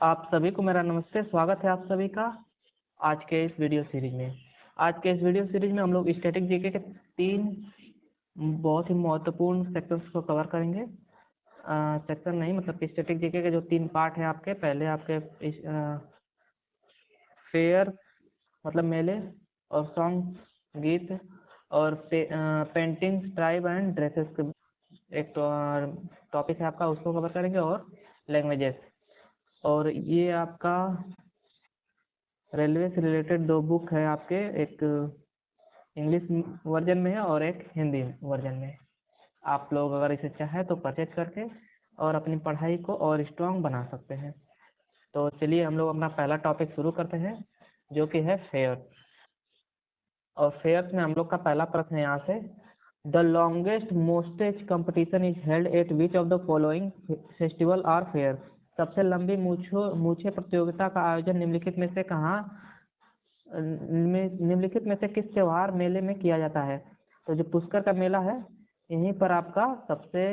आप सभी को मेरा नमस्ते। स्वागत है आप सभी का आज के इस वीडियो सीरीज में। आज के इस वीडियो सीरीज में हम लोग स्टैटिक जीके के 3 बहुत ही महत्वपूर्ण सेक्शंस को कवर करेंगे। सेक्शन नहीं मतलब कि स्टैटिक जीके के जो 3 पार्ट हैं आपके, पहले आपके फेयर मतलब मेले और सॉन्ग गीत और पेंटिंग ट्राइब एंड ड्रेसेस के एक टॉपिक है आपका, उसको कवर करेंगे और लैंग्वेजेस। और ये आपका रेलवे से रिलेटेड 2 बुक है आपके, एक इंग्लिश वर्जन में है और एक हिंदी वर्जन में। आप लोग अगर इसे चाहे तो परचेज करके और अपनी पढ़ाई को और स्ट्रॉन्ग बना सकते हैं। तो चलिए हम लोग अपना पहला टॉपिक शुरू करते हैं जो कि है फेयर। और फेयर में हम लोग का पहला प्रश्न है यहाँ से, the longest moustache competition is held at which of the following festival or fair. सबसे लंबी मूछे प्रतियोगिता का आयोजन निम्नलिखित में से निम्नलिखित में से किस त्योहार मेले में किया जाता है। तो जो पुष्कर का मेला है यहीं पर आपका सबसे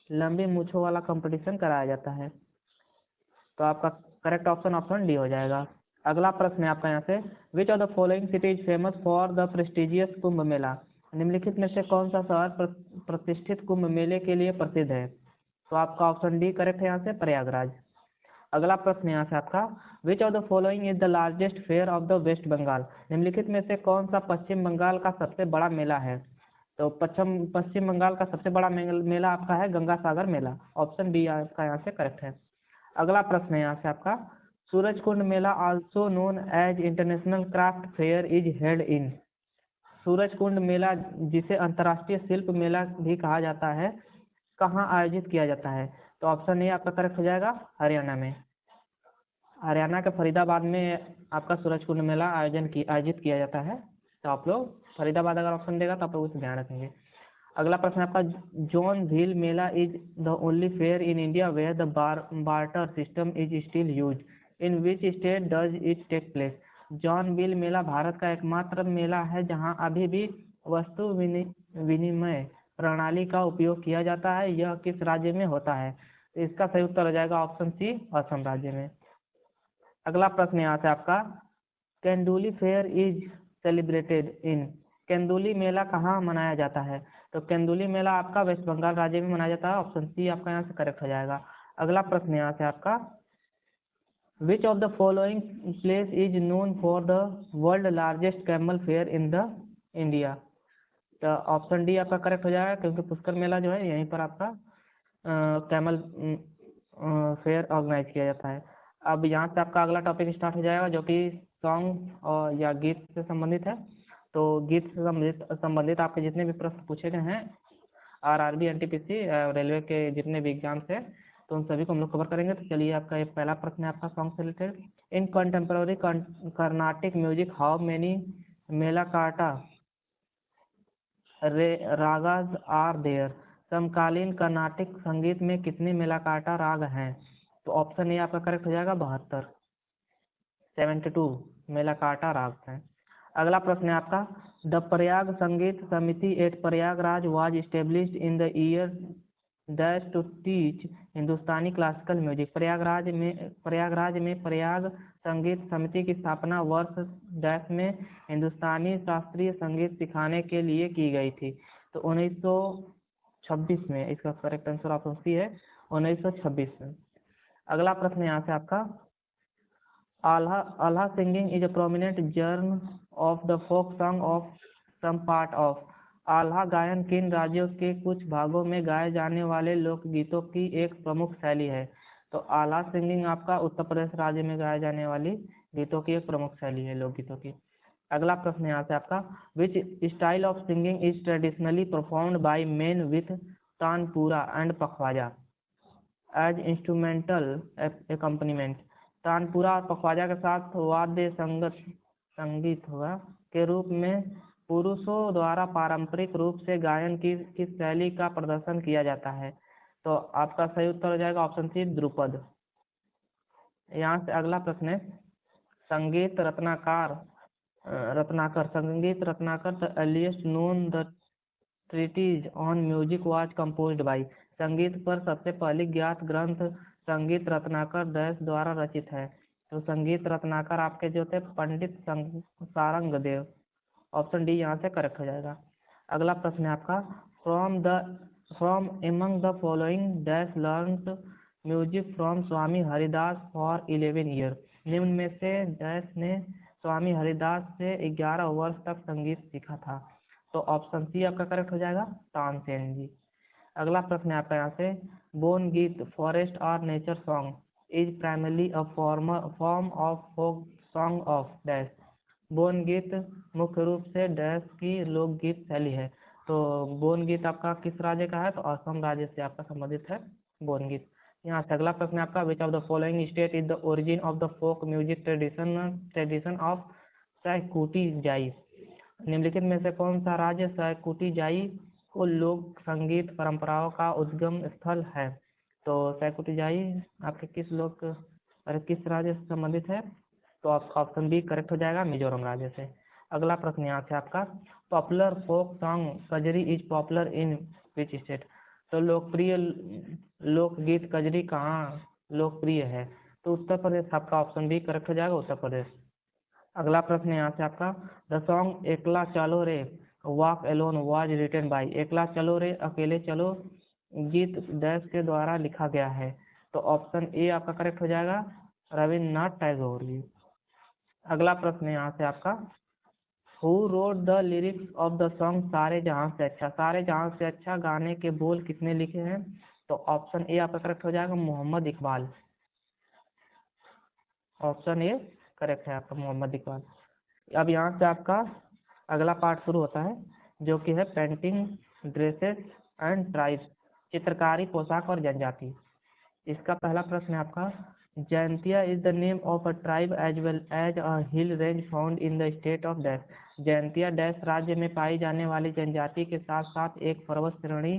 लंबी मूछों वाला कंपटीशन कराया जाता है। तो आपका करेक्ट ऑप्शन डी हो जाएगा। अगला प्रश्न है आपका यहाँ से, which of the following city is famous for the prestigious Kumbh Mela. निम्नलिखित में से कौन सा शहर प्रतिष्ठित कुंभ मेले के लिए प्रसिद्ध है। तो आपका ऑप्शन डी करेक्ट है यहाँ से, प्रयागराज। अगला प्रश्न यहाँ से आपका, which of the following is the largest fair of the West Bengal. निम्नलिखित में से कौन सा पश्चिम बंगाल का सबसे बड़ा मेला है। तो पश्चिम बंगाल का सबसे बड़ा मेला आपका है गंगा सागर मेला। ऑप्शन डी आपका यहाँ से करेक्ट है। अगला प्रश्न है यहाँ से आपका, Surajkund Mela also known as international craft fair is held in. Surajkund Mela जिसे अंतर्राष्ट्रीय शिल्प मेला भी कहा जाता है, कहाँ आयोजित किया जाता है। तो ऑप्शन ए आपका करेक्ट हो जाएगा, हरियाणा में। हरियाणा के फरीदाबाद में आपका सूरजकुंड मेला आयोजित किया जाता है। तो आप लोग फरीदाबाद अगर ऑप्शन देगा तो आप लोग उसे ध्यान रखेंगे। अगला प्रश्न आपका, Jonbeel Mela is the only fair in India where the barter system is still use. In which state does it take place. Jonbeel Mela Bharat का एकमात्र मेला है जहां अभी भी वस्तु विनिमय प्रणाली का उपयोग किया जाता है। यह किस राज्य में होता है। तो इसका सही उत्तर हो जाएगा ऑप्शन सी, असम राज्य में। अगला प्रश्न यहाँ से आपका, केंदुली फेयर इज सेलिब्रेटेड इन। केंदुली मेला कहाँ मनाया जाता है। तो केंदुली मेला आपका वेस्ट बंगाल राज्य में मनाया जाता है। ऑप्शन सी आपका यहाँ से करेक्ट हो जाएगा। अगला प्रश्न यहाँ से आपका, which of the following place is known for the world largest camel fair in the India. तो ऑप्शन डी आपका करेक्ट हो जाएगा, क्योंकि पुष्कर मेला जो है यहीं पर आपका कैमल फेयर ऑर्गेनाइज किया जाता है। अब यहाँ से आपका अगला टॉपिक स्टार्ट हो जाएगा जो कि सॉन्ग और या गीत से संबंधित है। तो गीत से संबंधित आपके जितने भी प्रश्न पूछे गए हैं आरआरबी, एनटीपीसी, रेलवे के जितने भी एग्जाम्स हैं, तो उन सभी को हम लोग कवर करेंगे। तो चलिए आपका ये पहला प्रश्न है आपका सॉन्ग से रिलेटेड, in contemporary Carnatic music how many melakarta ragas are there. समकालीन कर्नाटिक संगीत में कितने मेलाकार्टा राग हैं। तो ऑप्शन ए आपका करेक्ट हो जाएगा, 72, 72 मेलाकार्टा राग हैं। अगला प्रश्न है आपका, the Prayag Sangeet Samiti at Prayagraj was established in the year dash to teach Hindustani classical music. Prayagraj में प्रयाग संगीत समिति की स्थापना वर्ष डैश में हिंदुस्तानी शास्त्रीय संगीत सिखाने के लिए की गई थी। तो 1926 में। इसका करेक्ट आंसर ऑप्शन सी है, 1926 में। अगला प्रश्न यहाँ से आपका, Alha singing is a prominent जर्न of the folk song of some part of. Alha गायन किन राज्यों के कुछ भागों में गाए जाने वाले लोकगीतों की एक प्रमुख शैली है। तो आल्हा सिंगिंग आपका उत्तर प्रदेश राज्य में गाए जाने वाली गीतों की एक प्रमुख शैली है लोकगीतों की। अगला प्रश्न यहाँ से आपका, which style of singing is traditionally performed by men with tanpura and pakhawaj as instrumental accompaniment. Tanpura और पखवाजा के साथ वाद्य संगीत होगा के रूप में पुरुषों द्वारा पारंपरिक रूप से गायन की किस शैली का प्रदर्शन किया जाता है। तो आपका सही उत्तर हो जाएगा ऑप्शन सी, ध्रुपद। यहाँ से अगला प्रश्न है, Sangeet Ratnakar the earliest known the treatise on music was composed by. संगीत पर सबसे पहली ज्ञात ग्रंथ संगीत रत्नाकर डैश द्वारा रचित है। तो संगीत रत्नाकर आपके जो थे पंडित सारंगदेव। ऑप्शन डी यहाँ से करेक्ट हो जाएगा। अगला प्रश्न है आपका, from among the following dash learned music from Swami Haridas for 11 year. निम्न में से डैश ने स्वामी हरिदास से 11 वर्ष तक संगीत सीखा था। तो ऑप्शन सी आपका करेक्ट हो जाएगा, तानसेन जी। अगला प्रश्न है आपका यहाँ से, बोन गीत फॉरेस्ट और nature song is primarily a form of folk song of dash. Bon Geet मुख्य रूप से डैश की लोकगीत शैली है। तो बोन गीत आपका किस राज्य का है? तो असम राज्य से आपका संबंधित है बोन गीत। यहाँ से अगला प्रश्न आपका, which of the following state is the origin of the folk music tradition of Saikuti Jai. निम्नलिखित में से कौन सा राज्य सैकुटी जाई को लोक संगीत परंपराओं का उद्गम स्थल है? तो सैकुटी जाई आपके किस राज्य से संबंधित है? तो आपका ऑप्शन बी करेक्ट हो जाएगा, मिजोरम राज्य से। अगला प्रश्न यहाँ से आपका, popular folk song Kajri is popular in which state. तो लोकप्रिय लोकगीत कजरी कहाँ लोकप्रिय है? तो उत्तर प्रदेश आपका ऑप्शन बी करेक्ट हो जाएगा, उत्तर प्रदेश। अगला प्रश्न यहाँ से आपका, the song Ekla Chalo Re walk alone was written by. Ekla Chalo रे अकेले चलो गीत डैश के द्वारा लिखा गया है। तो ऑप्शन ए आपका करेक्ट हो जाएगा, रविन्द्रनाथ टैगोर जी। अगला प्रश्न यहाँ से आपका, who wrote the lyrics of the song सारे जहां से अच्छा। सारे जहां से अच्छा गाने के बोल किसने लिखे हैं? तो ऑप्शन ए आपका करेक्ट हो जाएगा, Mohammad Iqbal. Option A correct है आपका, मोहम्मद इकबाल। अब यहाँ से आपका अगला पार्ट शुरू होता है, जो कि है पेंटिंग ड्रेसेस एंड ट्राइब्स, चित्रकारी पोशाक और जनजाति। इसका पहला प्रश्न है आपका, Jaintia is the name of a tribe as well as a hill range found in the state of dash. Jaintia dash राज्य में पाई जाने वाली जनजाति के साथ साथ एक पर्वत श्रेणी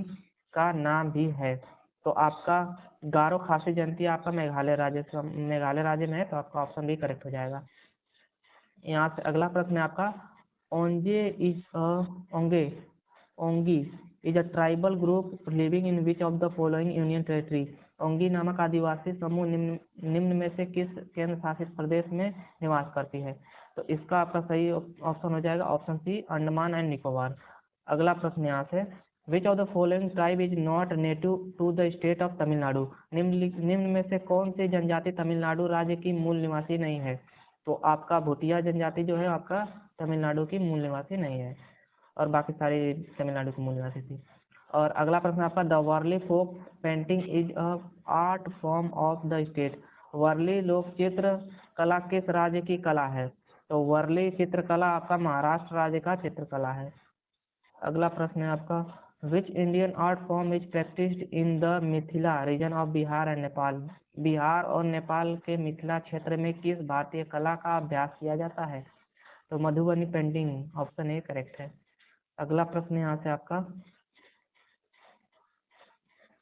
का नाम भी है। तो आपका गारो खासी जयंतिया आपका मेघालय राज्य में है। तो आपका ऑप्शन बी करेक्ट हो जाएगा। यहाँ से अगला प्रश्न है आपका, Onge is a tribal group living in which of the following union territory. Onge नामक आदिवासी समूह निम्न में से किस केंद्र शासित प्रदेश में निवास करती है? तो इसका आपका सही ऑप्शन हो जाएगा, option C, Andaman and Nicobar. अगला प्रश्न यहाँ से, which of the following tribe is not native to the state of Tamil Nadu. निम्न में से कौन सी जनजाति तमिलनाडु राज्य की मूल निवासी नहीं है? तो आपका भूटिया जनजाति जो है आपका तमिलनाडु की मूल निवासी नहीं है, और बाकी सारी तमिलनाडु की मूल निवासी थी। और अगला प्रश्न आपका, the Warli folk painting is a art form of the state. Warli लोक चित्र कला किस राज्य की कला है? तो वर्ली चित्रकला आपका महाराष्ट्र राज्य का चित्रकला है। अगला प्रश्न है आपका, which Indian art form is practised in the Mithila region of Bihar and Nepal. Bihar और नेपाल के मिथिला क्षेत्र में किस भारतीय कला का अभ्यास किया जाता है? तो Madhubani painting, option A correct है। अगला प्रश्न यहाँ से आपका,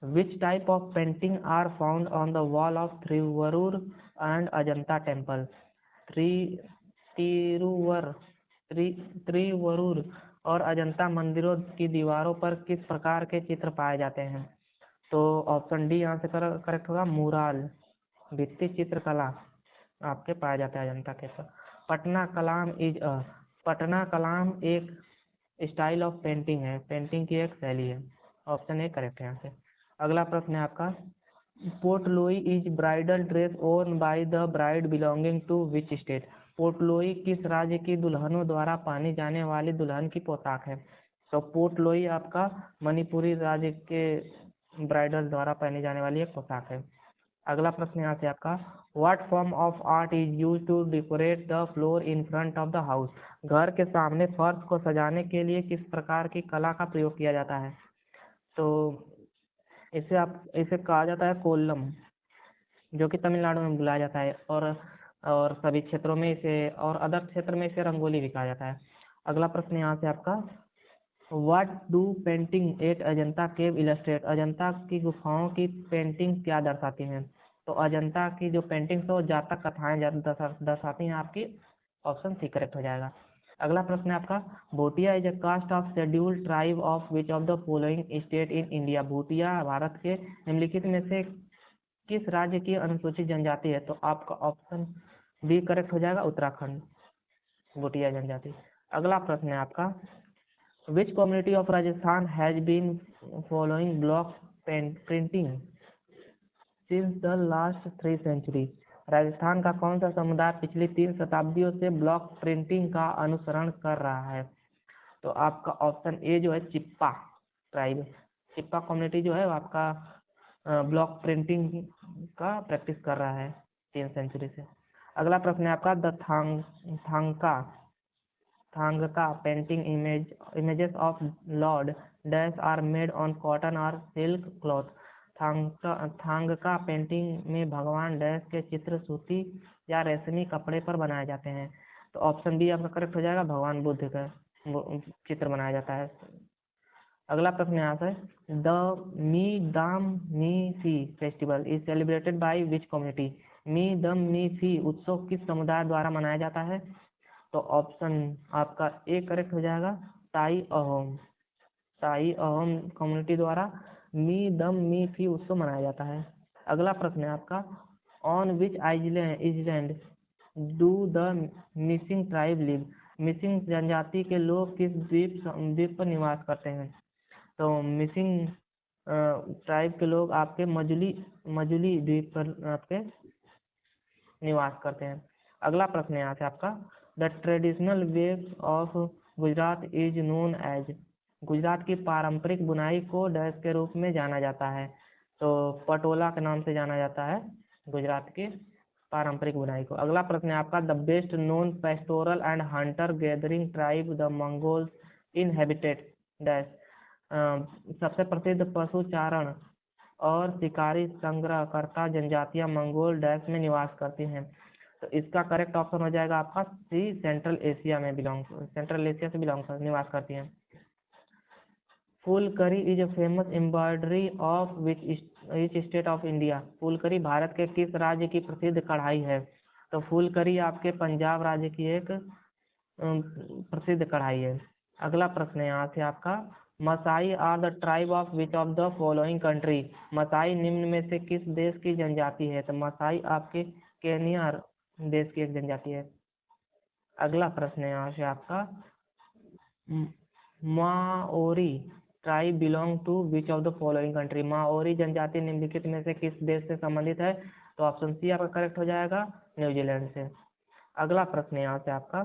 which type of painting are found on the wall of Thiruvarur and Ajanta temple. Thiruvarur और अजंता मंदिरों की दीवारों पर किस प्रकार के चित्र पाए जाते हैं? तो ऑप्शन डी यहाँ से करेक्ट होगा, मुराल, भित्ति चित्रकला आपके पाया जाता है अजंता के पर। पटना कलाम एक स्टाइल ऑफ पेंटिंग है, पेंटिंग की एक शैली है। ऑप्शन ए करेक्ट है यहाँ से। अगला प्रश्न है आपका, पोर्टलुई is bridal dress worn by the bride belonging to which state. पोर्टलुई किस राज्य की दुल्हनों द्वारा पहनी जाने वाली दुल्हन की पोशाक है? तो पोर्टलुई आपका मणिपुरी राज्य के ब्राइडल द्वारा पहनी जाने वाली एक पोशाक है। अगला प्रश्न यहाँ से आपका, what form of art is use to decorate the floor in front of the house. घर के सामने फर्श को सजाने के लिए किस प्रकार की कला का प्रयोग किया जाता है? तो इसे कहा जाता है कोल्लम, जो कि तमिलनाडु में बुलाया जाता है, और सभी क्षेत्रों में इसे, और अदर क्षेत्र में इसे रंगोली भी कहा जाता है। अगला प्रश्न यहाँ से आपका, what do painting at Ajanta cave illustrate. Ajanta की गुफाओं की पेंटिंग क्या दर्शाती हैं? तो अजंता की जो पेंटिंग है वो जातक कथाएं दर्शाती हैं आपकी। ऑप्शन सी करेक्ट हो जाएगा। अगला प्रश्न है आपका, Bhutia is a caste of scheduled tribe of which of the following state in India. Bhutia Bharat के निम्नलिखित में से किस राज्य की अनुसूचित जनजाति है? तो आपका ऑप्शन बी करेक्ट हो जाएगा, उत्तराखंड, भूटिया जनजाति। अगला प्रश्न है आपका, which community of Rajasthan has been following block printing since the last 3 century? Rajasthan का कौन सा समुदाय पिछली 3 शताब्दियों से ब्लॉक प्रिंटिंग का अनुसरण कर रहा है? तो आपका ऑप्शन ए जो है चिप्पा ट्राइब, चिप्पा कम्युनिटी जो है वो आपका ब्लॉक प्रिंटिंग का प्रैक्टिस कर रहा है 3 सेंचुरी से। अगला प्रश्न है आपका, the thangka painting images of Lord dash are made on cotton or silk cloth? Thangka painting में भगवान डैश के चित्र सूती या रेशमी कपड़े पर बनाए जाते हैं। तो ऑप्शन बी आपका करेक्ट हो जाएगा, भगवान बुद्ध का चित्र बनाया जाता है। अगला प्रश्न यहाँ से, the Me Dam Me Phi festival is celebrated by which community? Me Dam Me सी उत्सव किस समुदाय द्वारा मनाया जाता है? तो ऑप्शन आपका ए करेक्ट हो जाएगा, ताई अहोम, ताई अहोम कम्युनिटी द्वारा मी दम मी फी उत्सव मनाया जाता है। अगला प्रश्न है आपका, on which island do the missing tribe live? Missing जनजाति के लोग किस द्वीप पर निवास करते हैं? तो मिसिंग ट्राइब के लोग आपके मजुली द्वीप पर आपके निवास करते हैं। अगला प्रश्न है यहाँ से आपका, the traditional weave of Gujarat is known as? Gujarat की पारंपरिक बुनाई को डैश के रूप में जाना जाता है? तो पटोला के नाम से जाना जाता है गुजरात की पारंपरिक बुनाई को। अगला प्रश्न है आपका, the best known pastoral and Hunter gathering tribe the Mongols inhabited dash? सबसे प्रसिद्ध पशु चारण और शिकारी संग्रहकर्ता जनजातियां मंगोल डैश में निवास करती हैं। तो इसका करेक्ट ऑप्शन हो जाएगा आपका सी, सेंट्रल एशिया से निवास करती हैं। Phulkari is a famous embroidery of which state of India? Phulkari Bharat के किस राज्य की प्रसिद्ध कढ़ाई है? तो फुलकरी आपके पंजाब राज्य की एक प्रसिद्ध कढ़ाई है। अगला प्रश्न है यहाँ से आपका, Maasai are the tribe of which of the following country? Maasai निम्न में से किस देश की जनजाति है? तो मसाई आपके केनिया देश की एक जनजाति है। अगला प्रश्न है यहाँ से आपका, Maori tribe belong to which of the following country? Maori जनजाति निम्नलिखित में से किस देश से संबंधित है? तो ऑप्शन सी आपका करेक्ट हो जाएगा, न्यूजीलैंड से। अगला प्रश्न है यहाँ से आपका,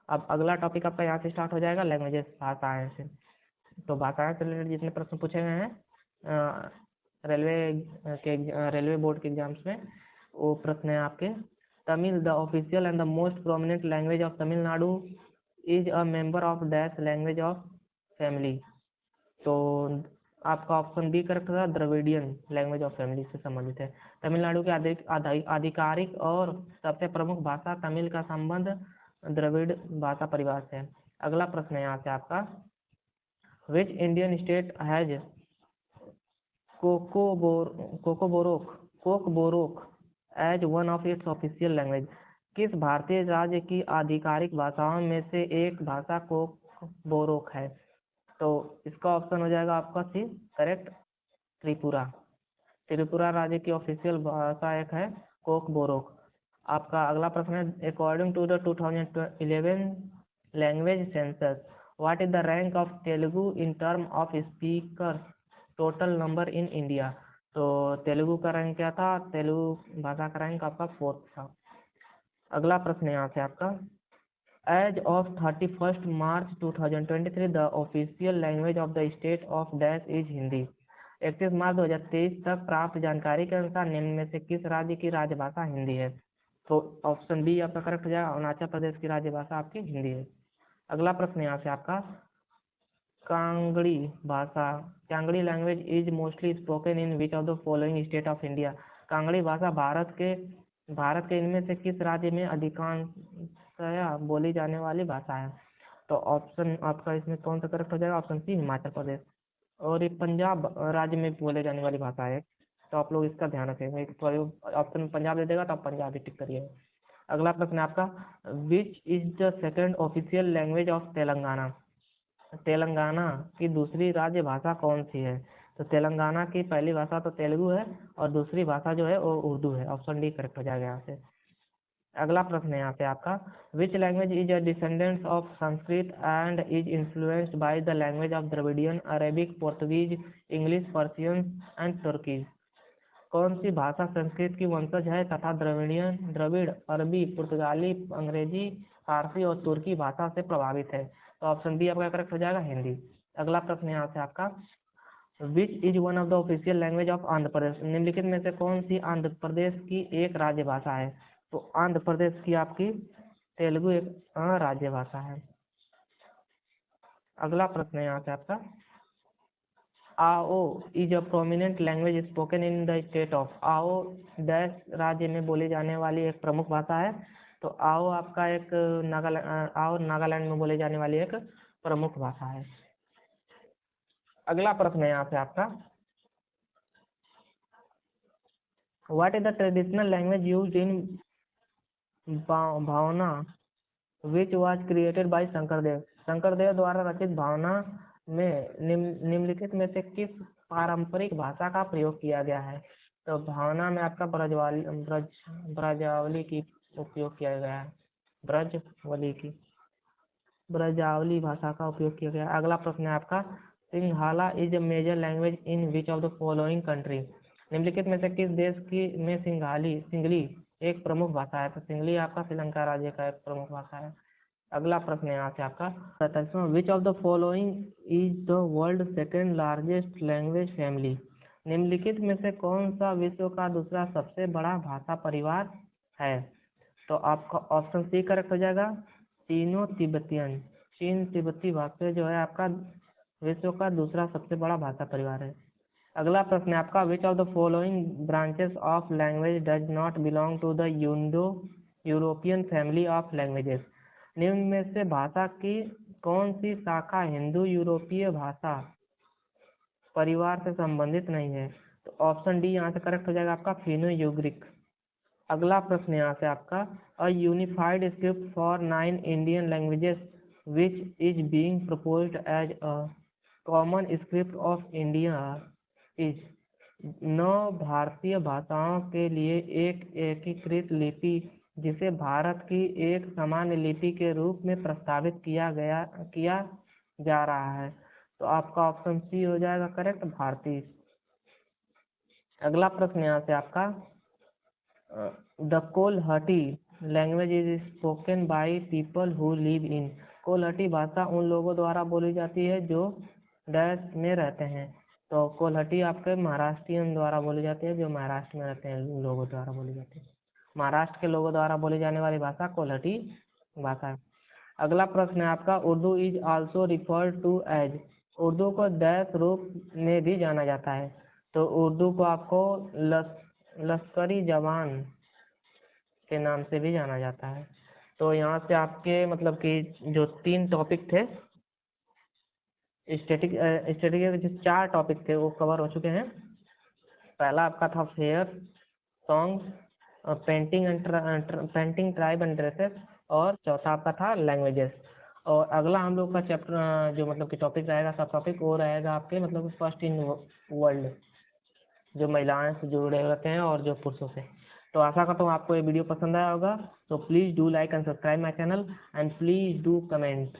अब अगला टॉपिक आपका यहाँ से स्टार्ट हो जाएगा, लैंग्वेजेस, भाषाएं से। तो भाषाएं से रिलेटेड जितने प्रश्न पूछे गए हैं रेलवे बोर्ड के एग्जाम्स में, वो प्रश्न है आपके, Tamil the official and the most prominent language of Tamil Nadu is a member of dash language of family? तो आपका ऑप्शन बी करेक्ट होगा, द्रविडियन लैंग्वेज ऑफ फैमिली से संबंधित है। तमिलनाडु के आधिकारिक और सबसे प्रमुख भाषा तमिल का संबंध द्रविड़ भाषा परिवार से है। अगला प्रश्न है यहाँ से आपका, which Indian state has Kokborok as one of its official language? किस भारतीय राज्य की आधिकारिक भाषाओं में से एक भाषा कोकबोरोक है? तो इसका ऑप्शन हो जाएगा आपका सी करेक्ट, त्रिपुरा। त्रिपुरा राज्य की ऑफिशियल भाषा एक है कोकबोरोक। आपका अगला प्रश्न है, according to the 2011 language census what is the rank of Telugu in term of speaker total number in India? तो तेलुगु का रैंक क्या था? तेलुगु भाषा का रैंक आपका 4th था। अगला प्रश्न यहाँ से आपका, as of 31 March 2023 the official language of the state of dash is Hindi? 31 मार्च 2023 तक प्राप्त जानकारी के अनुसार निम्न में से किस राज्य की राजभाषा हिंदी है? तो ऑप्शन बी आपका करेक्ट हो जाएगा, अरुणाचल प्रदेश की राजभाषा आपकी हिंदी है। अगला प्रश्न यहाँ से आपका, कांगड़ी भाषा, Kangri language is mostly spoken in which of the following state of India? Kangri भाषा भारत के इनमें से किस राज्य में अधिकांशतया बोली जाने वाली भाषा है? तो ऑप्शन आपका इसमें कौन सा करेक्ट हो जाएगा? ऑप्शन सी, हिमाचल प्रदेश। और ये पंजाब राज्य में बोले जाने वाली भाषा है, तो आप लोग इसका ध्यान रखेंगे। ऑप्शन में पंजाब दे देगा तो आप पंजाब ही टिक करिए। अगला प्रश्न आपका, which is the second official language of Telangana? Telangana की दूसरी राज्य भाषा कौन सी है? तो तेलंगाना की पहली भाषा तो तेलुगु है और दूसरी भाषा जो है वो उर्दू है। ऑप्शन डी करेक्ट हो जाएगा यहाँ से। अगला प्रश्न है यहाँ पे आपका, which language is a descendant of Sanskrit and is influenced by the language of Dravidian, Arabic, Portuguese, English, Persian and Turkish. कौन सी भाषा संस्कृत की वंशज है तथा द्रविड़, अरबी, पुर्तगाली, अंग्रेजी, फारसी और तुर्की भाषा से प्रभावित है? तो ऑप्शन बी आपका करेक्ट हो जाएगा, हिंदी। अगला प्रश्न यहाँ से आपका, which is one of the official language of Andhra Pradesh. निम्नलिखित में से कौन सी आंध्र प्रदेश की एक राज्य भाषा है? तो आंध्र प्रदेश की आपकी तेलुगु एक राज्य भाषा है। अगला प्रश्न है यहाँ से आपका, आओ is a prominent language spoken in the state of. आओ डैश राज्य में बोली जाने वाली एक प्रमुख भाषा है। तो आओ आपका एक नागालैंड में बोली जाने वाली एक प्रमुख भाषा है। अगला प्रश्न है यहाँ से आपका, what is the traditional language used in Bhaona which was created by Sankardev. Sankardev द्वारा रचित भावना में निम्नलिखित में से किस पारंपरिक भाषा का प्रयोग किया गया है? तो भावना में आपका ब्रजावली की उपयोग किया गया है। ब्रजावली भाषा का उपयोग किया गया। अगला प्रश्न है आपका, Sinhala is a major language in which of the following country. निम्नलिखित में से किस देश की में सिंगली एक प्रमुख भाषा है? तो सिंगली आपका श्रीलंका राज्य का एक प्रमुख भाषा है। अगला प्रश्न है यहाँ से आपका, 47वां, which of the following is the world second largest language family. निम्नलिखित में से कौन सा विश्व का दूसरा सबसे बड़ा भाषा परिवार है? तो आपका ऑप्शन सी करेक्ट हो जाएगा, चीनो तिब्बतियन। चीन तिब्बती भाषा जो है आपका विश्व का दूसरा सबसे बड़ा भाषा परिवार है। अगला प्रश्न है आपका, which of the following branches of language does not belong to the Indo European family of languages. निम्न में से भाषा की कौन सी शाखा हिंदू यूरोपीय भाषा परिवार से संबंधित नहीं है? तो ऑप्शन डी यहाँ से करेक्ट हो जाएगा आपका, फिनो यूग्रिक। अगला प्रश्न यहाँ से आपका, a unified script for 9 Indian languages which is being proposed as a common script of India is. 9 भारतीय भाषाओं के लिए एक एकीकृत लिपि जिसे भारत की एक सामान्य लिपि के रूप में प्रस्तावित किया जा रहा है। तो आपका ऑप्शन सी हो जाएगा करेक्ट, भारतीय। अगला प्रश्न यहाँ से आपका, the Kolhati language is spoken by people who live in. Kolhati भाषा उन लोगों द्वारा बोली जाती है जो डैश में रहते हैं। तो कोलहटी आपके महाराष्ट्रियन द्वारा बोली जाती है, जो महाराष्ट्र में रहते हैं उन लोगों द्वारा बोली जाती है। महाराष्ट्र के लोगों द्वारा बोली जाने वाली भाषा कोलहटी भाषा है। अगला प्रश्न है आपका, Urdu is also referred to as. Urdu को डैश रूप में भी जाना जाता है। तो उर्दू को आपको लश्करी जवान के नाम से भी जाना जाता है। तो यहाँ से आपके मतलब कि जो 3 टॉपिक थे स्टैटिक के जो 4 टॉपिक थे वो कवर हो चुके हैं। पहला आपका था fair, song, painting tribe and dresses, और चौथा आपका था लैंग्वेजेस। और अगला हम लोग का चैप्टर जो मतलब कि टॉपिक रहेगा, सब टॉपिक वो रहेगा आपके मतलब फर्स्ट इन वर्ल्ड, जो महिलाएं से जुड़े रहते हैं और जो पुरुषों से। तो आशा करता हूँ आपको ये वीडियो पसंद आया होगा। तो please do like and subscribe my channel and please do comment.